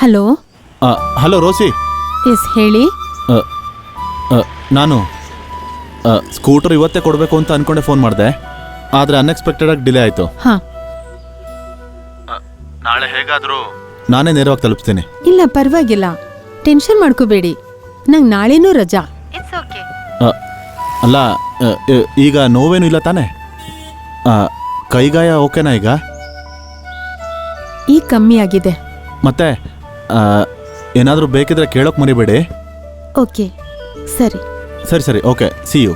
Hello. Hello ರೋಸಿ. S ಹೇಳಿ. ನಾನು scooter ಇವತ್ತೇ ಕೊಡಬೇಕು ಅಂತ ಅನ್ಕೊಂಡೆ ಫೋನ್ ಮಾಡಿದೆ, ಆದರೆ ಅನ್ಎಕ್ಸ್ಪೆಕ್ಟೆಡ್ ಆಗಿ ಡಿಲೇ ಆಯಿತು. ಹಾಂ, ನಾಳೆ ಹೇಗಾದರೂ ನಾನೇ ನೇರವಾಗಿ ತಲುಪಿಸ್ತೀನಿ. ಇಲ್ಲ ಪರವಾಗಿಲ್ಲ, ಟೆನ್ಷನ್ ಮಾಡ್ಕೋಬೇಡಿ, ನಂಗೆ ನಾಳೆನೂ ರಜಾ. It's okay. ಅಲ್ಲ, ಈಗ ನೋವೇನು ಇಲ್ಲ ತಾನೇ? ಕೈಗಾಯ ಓಕೆನಾ ಈಗ? ಈಗ ಕಮ್ಮಿ ಆಗಿದೆ. ಮತ್ತೆ ಏನಾದರೂ ಬೇಕಿದ್ರೆ ಕೇಳೋಕೆ ಮರಿಬೇಡಿ. ಓಕೆ, ಸರಿ ಸರಿ ಸರಿ, ಓಕೆ, ಸಿ ಯು.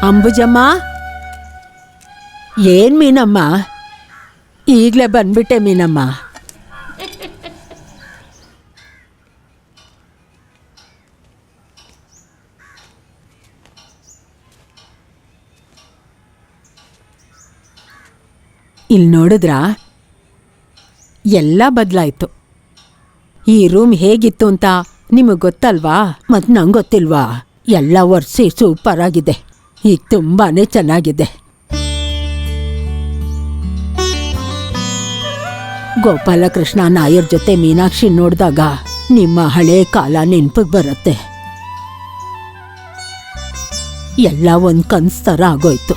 ಅಂಬುಜಮ್ಮ, ಏನ್ ಮೀನಮ್ಮ, ಈಗಲೇ ಬಂದ್ಬಿಟ್ಟೆ ಮೀನಮ್ಮ. ಇಲ್ಲಿ ನೋಡಿದ್ರಾ, ಎಲ್ಲ ಬದಲಾಯ್ತು. ಈ ರೂಮ್ ಹೇಗಿತ್ತು ಅಂತ ನಿಮಗೆ ಗೊತ್ತಲ್ವಾ? ಮತ್ತು ನಂಗೆ ಗೊತ್ತಿಲ್ವಾ? ಎಲ್ಲ ಒರೆಸಿ ಸೂಪರ್ ಆಗಿದೆ. ಈಗ ತುಂಬಾನೇ ಚೆನ್ನಾಗಿದೆ. ಗೋಪಾಲಕೃಷ್ಣ ನಾಯರ್ ಜೊತೆ ಮೀನಾಕ್ಷಿ ನೋಡಿದಾಗ ನಿಮ್ಮ ಹಳೆ ಕಾಲ ನೆನಪಿಗೆ ಬರುತ್ತೆ. ಎಲ್ಲ ಒಂದು ಕನ್ಸ್ ಥರ ಆಗೋಯ್ತು.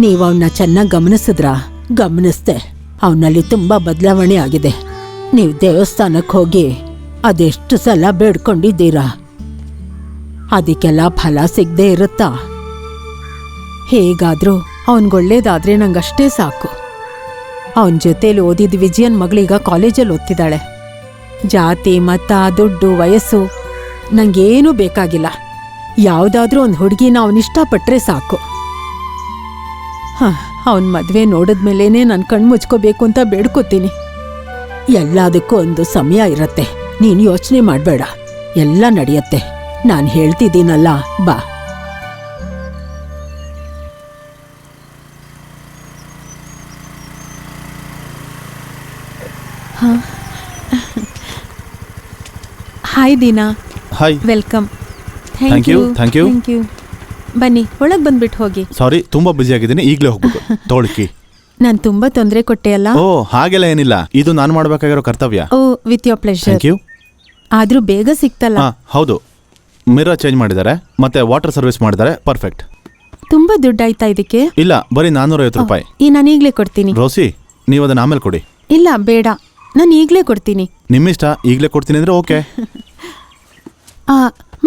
ನೀವು ಅವನ್ನ ಚೆನ್ನಾಗಿ ಗಮನಿಸಿದ್ರಾ? ಗಮನಿಸ್ದೆ, ಅವನಲ್ಲಿ ತುಂಬಾ ಬದಲಾವಣೆ ಆಗಿದೆ. ನೀವು ದೇವಸ್ಥಾನಕ್ಕೆ ಹೋಗಿ ಅದೆಷ್ಟು ಸಲ ಬೇಡ್ಕೊಂಡಿದ್ದೀರಾ? ಅದಕ್ಕೆಲ್ಲ ಫಲ ಸಿಗದೆ ಇರುತ್ತಾ? ಹೇಗಾದ್ರೂ ಅವನ್ಗೊಳ್ಳೇದಾದ್ರೆ ನಂಗಷ್ಟೇ ಸಾಕು. ಅವನ ಜೊತೇಲಿ ಓದಿದ ವಿಜಯನ್ ಮಗಳೀಗ ಕಾಲೇಜಲ್ಲಿ ಓದ್ತಿದ್ದಾಳೆ. ಜಾತಿ, ಮತ, ದುಡ್ಡು, ವಯಸ್ಸು ನಂಗೇನೂ ಬೇಕಾಗಿಲ್ಲ. ಯಾವುದಾದ್ರೂ ಒಂದು ಹುಡುಗಿನ ಅವನಿಷ್ಟಪಟ್ರೆ ಸಾಕು. ಅವನ ಮದುವೆ ನೋಡಿದ್ಮೇಲೇನೆ ನಾನು ಕಣ್ಣು ಮುಚ್ಕೋಬೇಕು ಅಂತ ಬೇಡ್ಕೋತೀನಿ. ಎಲ್ಲದಕ್ಕೂ ಒಂದು ಸಮಯ ಇರತ್ತೆ, ನೀನು ಯೋಚನೆ ಮಾಡಬೇಡ, ಎಲ್ಲ ನಡೆಯತ್ತೆ. ನಾನು ಹೇಳ್ತಿದ್ದೀನಲ್ಲ, ಬಾ. Hi Deena. Hi. Welcome. Thank you. Thank you. Thank you. ಬನ್ನಿ, ಒಳಗೆ ಬಂದ್ಬಿಟ್ಟು ಹೋಗಿ. ಸಾರಿ, ತುಂಬ ಬ್ಯುಸಿ ಆಗಿದ್ದೀನಿ, ಈಗಲೇ ಹೋಗ್ಬೇಕು. ತಗೊಳ್ಕಿ. ನಾನು ತುಂಬಾ ತೊಂದರೆ ಕೊಟ್ಟೆ ಅಲ್ಲ? ಓ, ಹಾಗೆಲ್ಲ ಏನಿಲ್ಲ, ಇದು ನಾನು ಮಾಡಬೇಕಾಗಿರೋ ಕರ್ತವ್ಯ. Oh, with your pleasure. Thank you. ಆದ್ರೂ ಬೇಗ ಸಿಕ್ತಲ್ಲ? ಹೌದು, ಮಿರರ್ ಚೇಂಜ್ ಮಾಡಿದ್ದಾರೆ, ಮತ್ತೆ ವಾಟರ್ ಸರ್ವಿಸ್ ಮಾಡಿದ್ದಾರೆ. ಪರ್ಫೆಕ್ಟ್. ತುಂಬಾ ದುಡ್ಡಾಯ್ತಾ ಇದಕ್ಕೆ? ಇಲ್ಲ, ಬರೀ 450 ರೂಪಾಯಿ. ಈ ನಾನು ಈಗಲೇ ಕೊಡ್ತೀನಿ. ರೋಸಿ, ನೀವು ಅದನ್ನ ಆಮೇಲೆ ಕೊಡಿ. ಇಲ್ಲ ಬೇಡ, ನಾನು ಈಗಲೇ ಕೊಡ್ತೀನಿ. ನಿಮ್ಮಿಷ್ಟ, ಈಗಲೇ ಕೊಡ್ತೀನಿ ಅಂದ್ರೆ ಓಕೆ.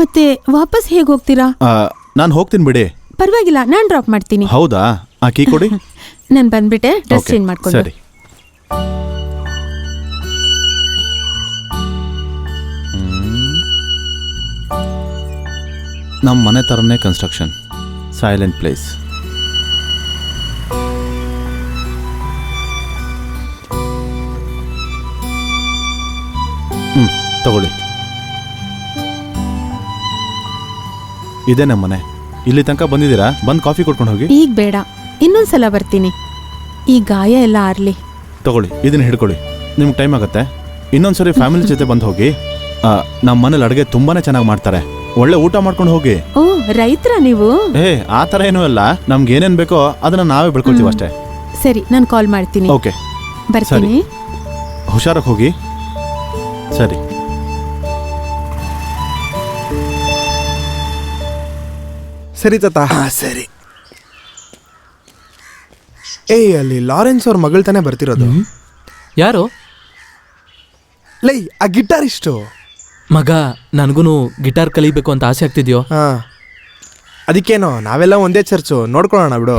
ಮತ್ತೆ ವಾಪಸ್ ಹೇಗೆ ಹೋಗ್ತೀರಾ? ನಾನು ಹೋಗ್ತೀನಿ ಬಿಡಿ. ಪರವಾಗಿಲ್ಲ, ನಾನು ಡ್ರಾಪ್ ಮಾಡ್ತೀನಿ. ಹೌದಾ? ಕೀ ಕೊಡಿ. ನಾನು ಬಂದ್ಬಿಟ್ಟೆ, ಡ್ರೆಸ್ ಚೇಂಜ್ ಮಾಡ್ಕೊಂಡು. ಸರಿ. ನಮ್ಮ ಮನೆ ಥರನೇ ಕನ್ಸ್ಟ್ರಕ್ಷನ್, ಸೈಲೆಂಟ್ ಪ್ಲೇಸ್. ತಗೊಳ್ಳಿ, ಇದೇ ನಮ್ಮ ಮನೆ. ಇಲ್ಲಿ ತನಕ ಬಂದಿದ್ದೀರಾ? ಬಂದು ಕಾಫಿ ಕೊಡ್ಕೊಂಡು ಹೋಗಿ. ಈಗ ಬೇಡ, ಇನ್ನೊಂದ್ಸಲ ಬರ್ತೀನಿ. ಈ ಗಾಯ ಎಲ್ಲ ಆರ್ಲಿ. ತಗೊಳ್ಳಿ, ಇದನ್ನ ಹಿಡ್ಕೊಳ್ಳಿ, ನಿಮ್ಗೆ ಟೈಮ್ ಆಗುತ್ತೆ. ಇನ್ನೊಂದ್ಸರಿ ಫ್ಯಾಮಿಲಿ ಜೊತೆ ಬಂದು ಹೋಗಿ. ನಮ್ಮ ಮನೇಲಿ ಅಡುಗೆ ತುಂಬಾನೇ ಚೆನ್ನಾಗಿ ಮಾಡ್ತಾರೆ, ಒಳ್ಳೆ ಊಟ ಮಾಡ್ಕೊಂಡು ಹೋಗಿ. ಓ, ರೈತರ ನೀವು? ಆ ಥರ ಏನೂ ಇಲ್ಲ, ನಮ್ಗೆ ಏನೇನು ಬೇಕೋ ಅದನ್ನ ನಾವೇ ಬೆಳ್ಕೊಳ್ತೀವಿ ಅಷ್ಟೇ. ಸರಿ, ನಾನು ಕಾಲ್ ಮಾಡ್ತೀನಿ. ಓಕೆ, ಬರ್ತೀನಿ. ಹುಷಾರಾಗಿ ಹೋಗಿ. ಸರಿ. ಸರಿ ತಾತ. ಸರಿ. ಅಲ್ಲಿ ಲಾರೆನ್ಸ್ ಅವ್ರ ಮಗಳು ತಾನೇ ಬರ್ತಿರೋದು? ಯಾರು? ಲೈ, ಆ ಗಿಟಾರಿಸ್ಟು ಮಗ. ನನಗೂ ಗಿಟಾರ್ ಕಲಿಬೇಕು ಅಂತ ಆಸೆ ಆಗ್ತಿದ್ಯೋ? ಅದಕ್ಕೇನೋ, ನಾವೆಲ್ಲ ಒಂದೇ ಚರ್ಚು, ನೋಡ್ಕೊಳ್ಳೋಣ ಬಿಡು.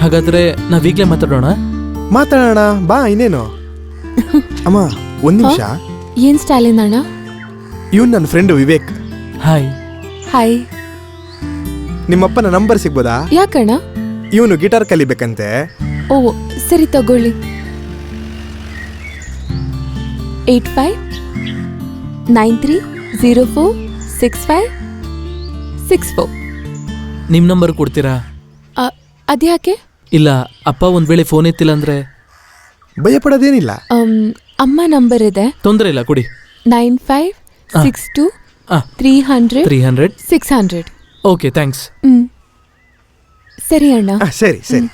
ಹಾಗಾದ್ರೆ ನಾವೀಗ್ಲೇ ಮಾತಾಡೋಣ ಬಾ. ಇನ್ನೇನು ಅಮ್ಮ, ಒಂದ್ ನಿಮಿಷ. ಏನ್ ಸ್ಟಾಲಿನ್ ಅಣ್ಣ? ಇವನ್ ನನ್ನ ಫ್ರೆಂಡ್ ವಿವೇಕ್. ಹಾಯ್. ಹಾಯ್. ನಿಮ್ಮಪ್ಪನ ನಂಬರ್ ಸಿಗ್ಬೋದಾ? ಯಾಕಣ್ಣ? ಇವನು ಗಿಟಾರ್ ಕಲಿಬೇಕಂತೆ. ಓ, ಸರಿ ತಗೊಳ್ಳಿ. 8593046564. ನಿಮ್ಮ ನಂಬರ್ ಕೊಡ್ತೀರಾ? ಅದ್ಯಾಕೆ? ಇಲ್ಲ ಅಪ್ಪ ಒಂದ್ ವೇಳೆ ಫೋನ್ ಎತ್ತಿಲ್ಲ ಅಂದ್ರೆ ಭಯ ಪಡೋದೇನಿಲ್ಲ. ಅಮ್ಮ ನಂಬರ್ ಇದೆ, ತೊಂದರೆ ಇಲ್ಲ ಕೊಡಿ. 9562 ಆ. 300 300. 600. Okay thanks. ಸರಿ ಅಣ್ಣ. ಸರಿ ಸರಿ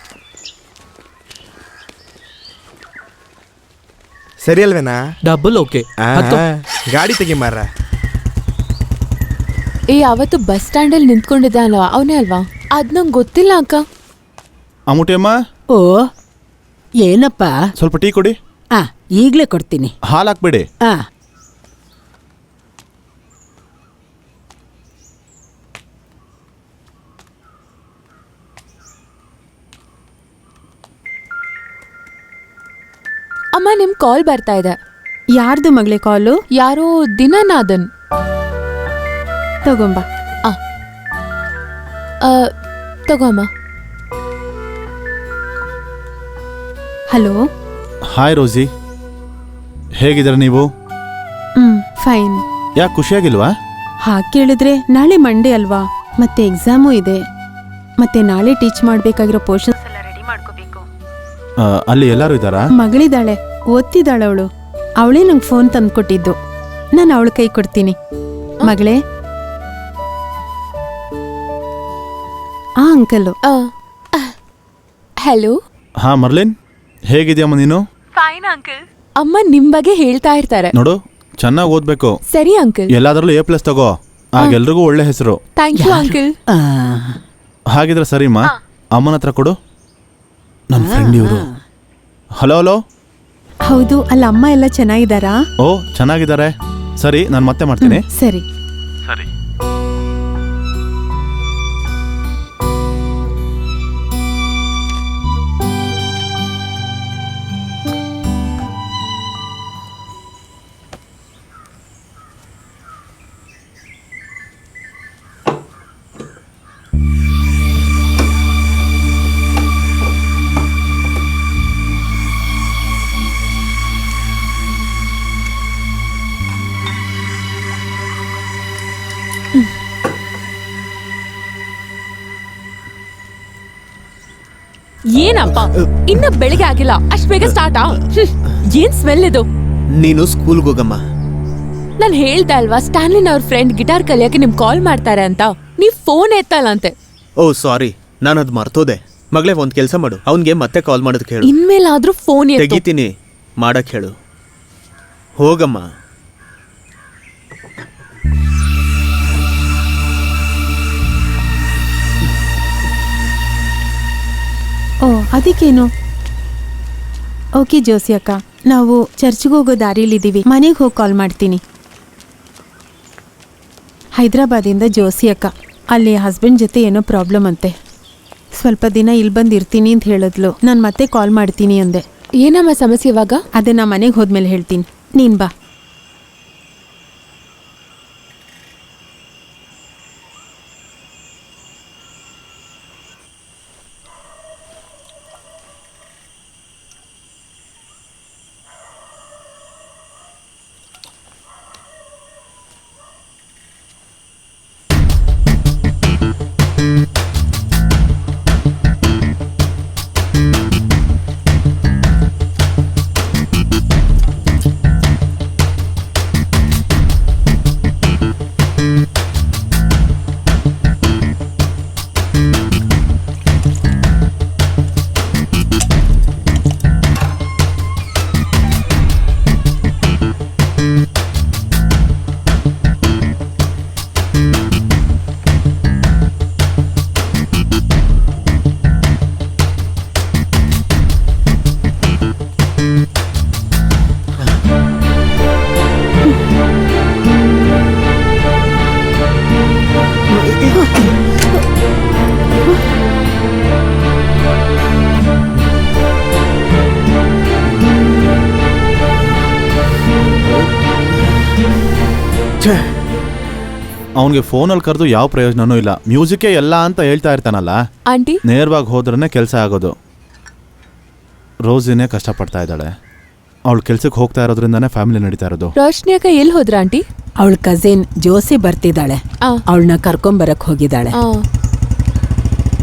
ಸರಿ ಅಲ್ವೇನಾ? Double okay. ಗಾಡಿ ತೆಗಿ ಮಾರ. ಅವತ್ತು ಬಸ್ ಸ್ಟ್ಯಾಂಡಲ್ಲಿ ನಿಂತ್ಕೊಂಡಿದ್ದ ಅಲ್ವಾ, ಅವನೇ ಅಲ್ವಾ? ಅದ್ ನಂಗೆ ಗೊತ್ತಿಲ್ಲ ಅಕ್ಕ. ಅಮ್ಮುಟಿ ಅಮ್ಮ, ಓ ಏನಪ್ಪ? ಸ್ವಲ್ಪ ಟೀ ಕೊಡಿ. ಈಗ್ಲೇ ಕೊಡ್ತೀನಿ. ಹಾಲು ಹಾಕ್ಬೇಡಿ. ಅಮ್ಮ ನಿಮ್ ಕಾಲ್ ಬರ್ತಾ ಇದೆ. ಯಾರ್ದು ಮಗಳೇ ಕಾಲು? ಯಾರೋ ದಿನನಾದನ್. ತಗೊಂಬ. ತಗೋ ಅಮ್ಮ. ಹಲೋ. ಹಾಯ್ ರೋಸಿ, ಹೇಗಿದ್ದೀರ ನೀವು? ಫೈನ್. ಯಾಕೆ ಖುಷಿಯಾಗಿಲ್ವಾ? ಹಾಗೆ ಕೇಳಿದ್ರೆ ನಾಳೆ ಮಂಡೇ ಅಲ್ವಾ, ಮತ್ತೆ ಎಕ್ಸಾಮು ಇದೆ, ಮತ್ತೆ ನಾಳೆ ಟೀಚ್ ಮಾಡ್ಬೇಕಾಗಿರೋ ಪೋರ್ಷನ್ಸ್ ಎಲ್ಲ ರೆಡಿ ಮಾಡ್ಕೋಬೇಕು. ಅಲ್ಲಿ ಎಲ್ಲರೂ ಇದ್ದಾರಾ? ಮಗಳಿದ್ದಾಳೆ, ಓದ್ತಿದ್ದಾಳೆ ಅವಳು. ಅವಳೇ ನಂಗೆ ಫೋನ್ ತಂದ್ಕೊಟ್ಟಿದ್ದು, ನಾನು ಅವಳ ಕೈ ಕೊಡ್ತೀನಿ. ಮಗಳೇ. ಅಂಕಲು. ಹಲೋ. ಹಾ ಮರ್ಲಿನ್, ಹೇಗಿದ್ಯಮ್ಮ ನೀನು? Fine uncle. ಅಮ್ಮ ನಿಮ್ ಬಗ್ಗೆ ಹೇಳ್ತಾ ಇರ್ತಾರೆ. ನೋಡು, ಚೆನ್ನಾಗಿ ಓದ್ಬೇಕು. ಸರಿ ಅಂಕಲ್. ಎಲ್ಲಾದ್ರಲ್ಲೂ A+ ತಗೋ, ಆಗೆಲ್ರಿಗೂ ಒಳ್ಳೆ ಹೆಸರು. Thank you uncle. ಹಾಗಿದ್ರೆ ಸರಿಮ್ಮ, ಅಮ್ಮನ ಹತ್ರ ಕೊಡು. ನನ್ನ ಫ್ರೆಂಡ್ ಇವರು. Hello hello. ಹೌದು, ಅಲ್ಲ ಅಮ್ಮ ಎಲ್ಲ ಚೆನ್ನಾಗಿದ್ದಾರಾ? ಓ ಚೆನ್ನಾಗಿದ್ದಾರೆ. ಸರಿ, ನಾನು ಮತ್ತೆ ಮಾಡ್ತೀನಿ. ಸರಿ. ಸರಿ. ಏನಪ್ಪ ಇನ್ನ ಬೆಳಿಗ್ಗೆ ಆಗಿಲ್ಲ, ಅಷ್ಟ್ ಬೇಗ ಸ್ಟಾರ್ಟಾ? ಏನ್ ಸ್ಮೆಲ್ ಇದು? ನೀನು ಸ್ಕೂಲ್ಗೆ ಹೋಗಮ್ಮ. ನಾನ್ ಹೇಳ್ದೆ ಅಲ್ವಾ, ಸ್ಟ್ಯಾನ್ಲಿನ್ ಅವ್ರ ಫ್ರೆಂಡ್ ಗಿಟಾರ್ ಕಲಿಯಕ್ಕೆ ನಿಮ್ ಕಾಲ್ ಮಾಡ್ತಾರೆ ಅಂತ. ನೀವ್ ಫೋನ್ ಎತ್ತಲ್ಲಂತೆ. ಓ ಸಾರಿ, ನಾನು ಅದು ಮರ್ತೋದೆ. ಮಗಳೇ ಒಂದ್ ಕೆಲಸ ಮಾಡು, ಅವನ್ಗೆ ಮತ್ತೆ ಕಾಲ್ ಮಾಡೋದಕ್ಕೆ ಹೇಳು. ಇನ್ಮೇಲಾದ್ರೂ ಫೋನ್ ತೆಗಿತೀನಿ, ಮಾಡಕ್ ಹೇಳು. ಹೋಗಮ್ಮ. ಓ ಅದಕ್ಕೇನು? ಓಕೆ ಜೋಸಿ ಅಕ್ಕ, ನಾವು ಚರ್ಚ್ಗೆ ಹೋಗೋ ದಾರಿಲಿದ್ದೀವಿ, ಮನೆಗೆ ಹೋಗಿ ಕಾಲ್ ಮಾಡ್ತೀನಿ. ಹೈದ್ರಾಬಾದಿಂದ ಜೋಸಿ ಅಕ್ಕ, ಅಲ್ಲಿ ಹಸ್ಬೆಂಡ್ ಜೊತೆ ಏನೋ ಪ್ರಾಬ್ಲಮ್ ಅಂತೆ, ಸ್ವಲ್ಪ ದಿನ ಇಲ್ಲಿ ಬಂದಿರ್ತೀನಿ ಅಂತ ಹೇಳಿದ್ಲು. ನಾನು ಮತ್ತೆ ಕಾಲ್ ಮಾಡ್ತೀನಿ ಅಂದೆ. ಏನಮ್ಮ ಸಮಸ್ಯೆ ಇವಾಗ? ಅದನ್ನ ಮನೆಗೆ ಹೋದ್ಮೇಲೆ ಹೇಳ್ತೀನಿ, ನೀನ್ ಬಾ. ಅವನಿಗೆ ಫೋನಲ್ಲಿ ಕರೆದು ಯಾವ ಪ್ರಯೋಜನನೂ ಇಲ್ಲ, ಮ್ಯೂಸಿಕ್ಕೇ ಎಲ್ಲ ಅಂತ ಹೇಳ್ತಾ ಇರ್ತಾನಲ್ಲ. ಆಂಟಿ ನೇರವಾಗಿ ಹೋದ್ರೇ ಕೆಲಸ ಆಗೋದು. ರೋಸಿನೇ ಕಷ್ಟಪಡ್ತಾ ಇದ್ದಾಳೆ, ಅವಳು ಕೆಲ್ಸಕ್ಕೆ ಹೋಗ್ತಾ ಇರೋದ್ರಿಂದಾನೇ ಫ್ಯಾಮಿಲಿ ನಡೀತಾ ಇರೋದು. ರೋಶ್ನಿ ಅಕ್ಕ ಎಲ್ಲಿ ಹೋದ್ರ ಆಂಟಿ? ಅವಳ ಕಸಿನ್ ಜೋಸಿ ಬರ್ತಿದ್ದಾಳೆ, ಅವಳನ್ನ ಕರ್ಕೊಂಬರಕ್ ಹೋಗಿದ್ದಾಳೆ.